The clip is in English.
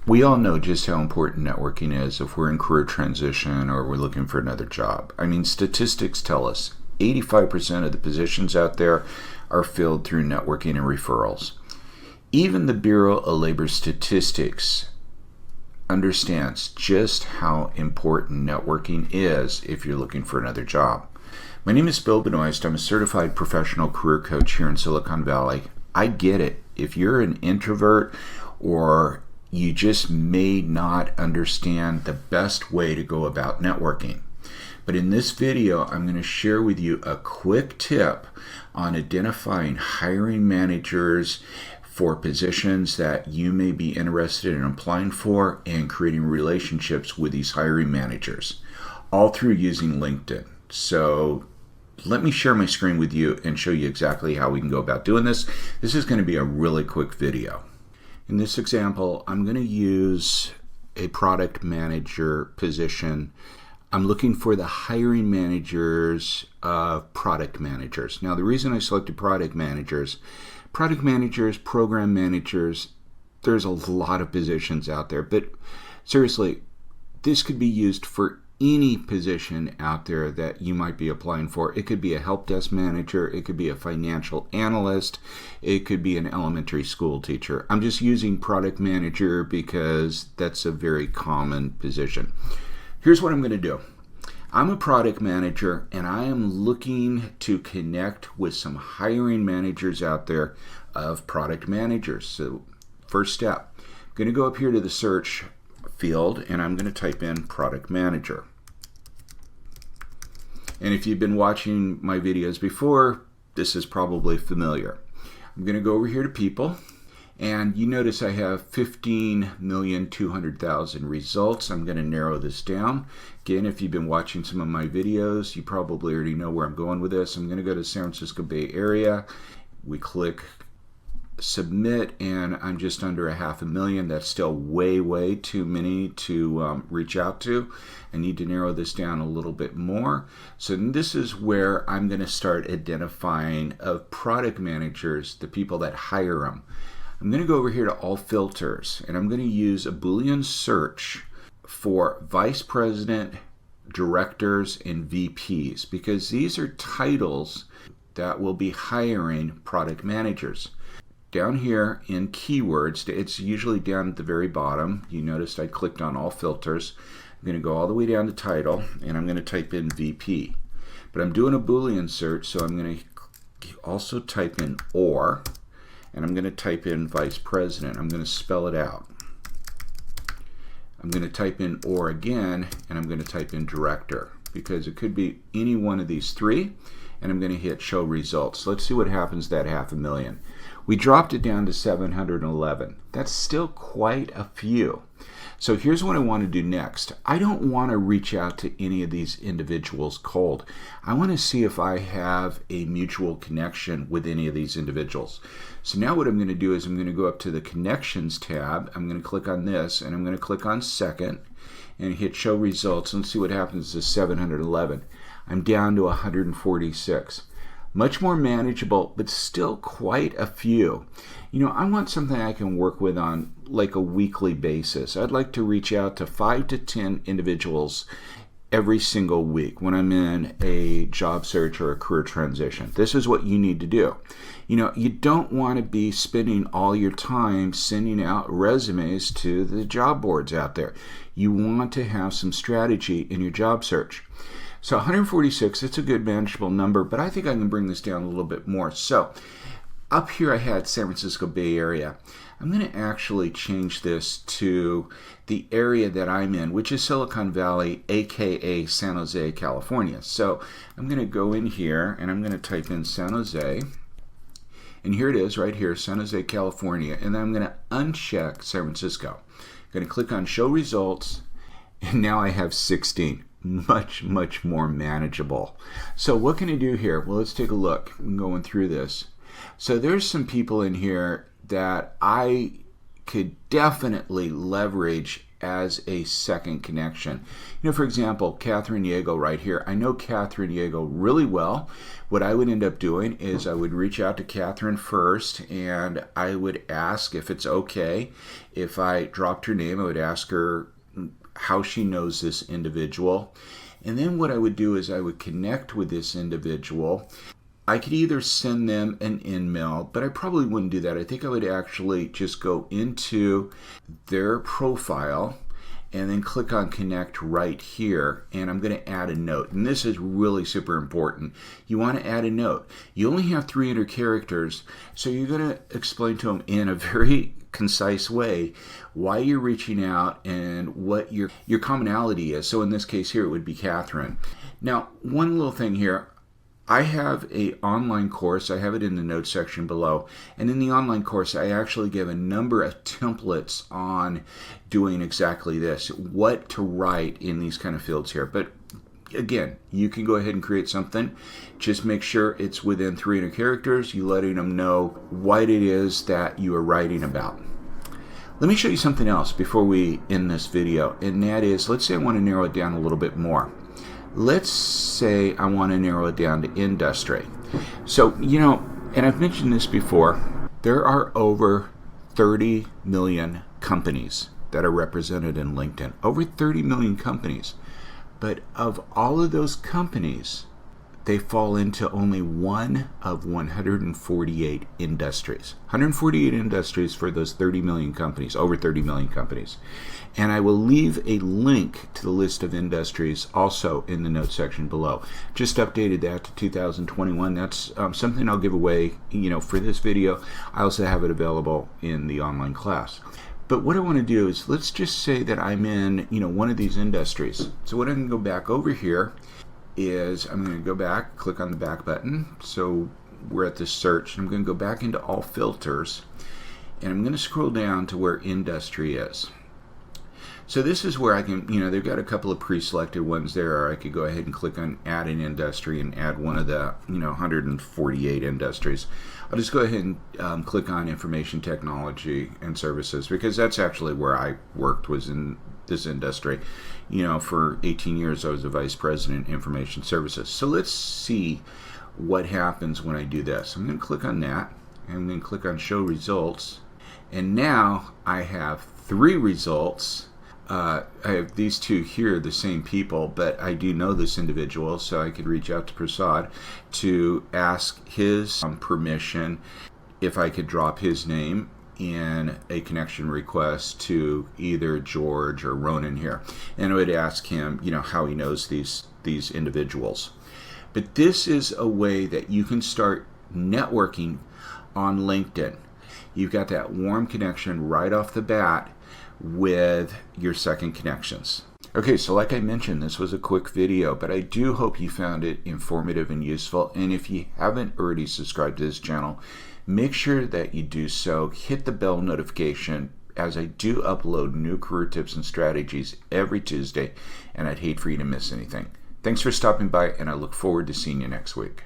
We all know just how important networking is if we're in career transition or we're looking for another job. I mean, statistics tell us 85% of the positions out there are filled through networking and referrals. Even the Bureau of Labor Statistics understands just how important networking is if you're looking for another job. My name is Bill Benoist. I'm a certified professional career coach here in Silicon Valley. I get it. If you're an introvert or you just may not understand the best way to go about networking. But in this video, I'm going to share with you a quick tip on identifying hiring managers for positions that you may be interested in applying for and creating relationships with these hiring managers, all through using LinkedIn. So let me share my screen with you and show you exactly how we can go about doing this. This is going to be a really quick video. In this example, I'm going to use a product manager position. I'm looking for the hiring managers of product managers. Now, the reason I selected product managers, program managers, there's a lot of positions out there. But seriously, this could be used for any position out there that you might be applying for. It could be a help desk manager, it could be a financial analyst, it could be an elementary school teacher. I'm just using product manager because that's a very common position. Here's what I'm going to do. I'm a product manager and I am looking to connect with some hiring managers out there of product managers. So first step, I'm going to go up here to the search field and I'm going to type in product manager. And if you've been watching my videos before, this is probably familiar. I'm going to go over here to people, and you notice I have 15,200,000 results. I'm going to narrow this down. Again, if you've been watching some of my videos, you probably already know where I'm going with this. I'm going to go to San Francisco Bay Area. We click submit, and I'm just under 500,000. That's still way too many to reach out to. I need to narrow this down a little bit more. So this is where I'm going to start identifying of product managers, the people that hire them. I'm going to go over here to all filters, and I'm going to use a Boolean search for vice president, directors, and VPs, because these are titles that will be hiring product managers. Down here in keywords, it's usually down at the very bottom. You noticed I clicked on all filters. I'm going to go all the way down to title, and I'm going to type in VP. But I'm doing a Boolean search, so I'm going to also type in or, and I'm going to type in vice president. I'm going to spell it out. I'm going to type in or again, and I'm going to type in director, because it could be any one of these three, and I'm going to hit show results. Let's see what happens to that 500,000. We dropped it down to 711. That's still quite a few. So here's what I want to do next. I don't want to reach out to any of these individuals cold. I want to see if I have a mutual connection with any of these individuals. So now what I'm going to do is I'm going to go up to the Connections tab. I'm going to click on this, and I'm going to click on Second and hit Show Results and see what happens to 711. I'm down to 146. Much more manageable, but still quite a few. You know, I want something I can work with on like a weekly basis. I'd like to reach out to 5 to 10 individuals every single week when I'm in a job search or a career transition. This is what you need to do. You know, you don't want to be spending all your time sending out resumes to the job boards out there. You want to have some strategy in your job search. So 146, it's a good manageable number, but I think I can bring this down a little bit more. So up here I had San Francisco Bay Area. I'm going to actually change this to the area that I'm in, which is Silicon Valley, aka San Jose, California. So I'm going to go in here and I'm going to type in San Jose. And here it is right here, San Jose, California. And then I'm going to uncheck San Francisco. I'm going to click on Show Results, and now I have 16. Much more manageable. So what can I do here? Well, let's take a look. I'm going through this. So there's some people in here that I could definitely leverage as a second connection. You know, for example, Catherine Yeago right here. I know Catherine Yeago really well. What I would end up doing is I would reach out to Catherine first, and I would ask if it's okay. If I dropped her name, I would ask her how she knows this individual. And then what I would do is I would connect with this individual. I could either send them an email, but I probably wouldn't do that. I think I would actually just go into their profile and then click on connect right here, and I'm going to add a note. And this is really super important. You want to add a note. You only have 300 characters, so you're going to explain to them in a very concise way why you're reaching out and what your commonality is. So in this case here, it would be Catherine. Now, one little thing here. I have an online course. I have it in the notes section below. And in the online course, I actually give a number of templates on doing exactly this, what to write in these kind of fields here. But again, you can go ahead and create something. Just make sure it's within 300 characters. You letting them know what it is that you are writing about. Let me show you something else before we end this video. And that is, let's say I want to narrow it down a little bit more. Let's say I want to narrow it down to industry. So, you know, and I've mentioned this before, there are over 30 million companies that are represented in LinkedIn. Over 30 million companies. But of all of those companies, they fall into only one of 148 industries. 148 industries for those 30 million companies, over 30 million companies. And I will leave a link to the list of industries also in the notes section below. Just updated that to 2021. That's something I'll give away, you know, for this video. I also have it available in the online class. But what I want to do is, let's just say that I'm in, you know, one of these industries. So what I can go back over here is I'm going to go back, click on the back button. So we're at this search. I'm going to go back into all filters, and I'm going to scroll down to where industry is. So this is where I can, you know, they've got a couple of pre-selected ones there, or I could go ahead and click on add an industry and add one of the, you know, 148 industries. I'll just go ahead and click on information technology and services, because that's actually where I worked, was in this industry. You know, for 18 years I was a vice president information services. So let's see what happens when I do this. I'm going to click on that, and I'm going to click on show results, and now I have 3 results. I have these 2 here, the same people, but I do know this individual, so I could reach out to Prasad to ask his permission if I could drop his name in a connection request to either George or Ronan here, and I would ask him, you know, how he knows these individuals. But this is a way that you can start networking on LinkedIn. You've got that warm connection right off the bat with your second connections. Okay, so like I mentioned, this was a quick video, but I do hope you found it informative and useful. And if you haven't already subscribed to this channel, make sure that you do so. Hit the bell notification, as I do upload new career tips and strategies every Tuesday, and I'd hate for you to miss anything. Thanks for stopping by, and I look forward to seeing you next week.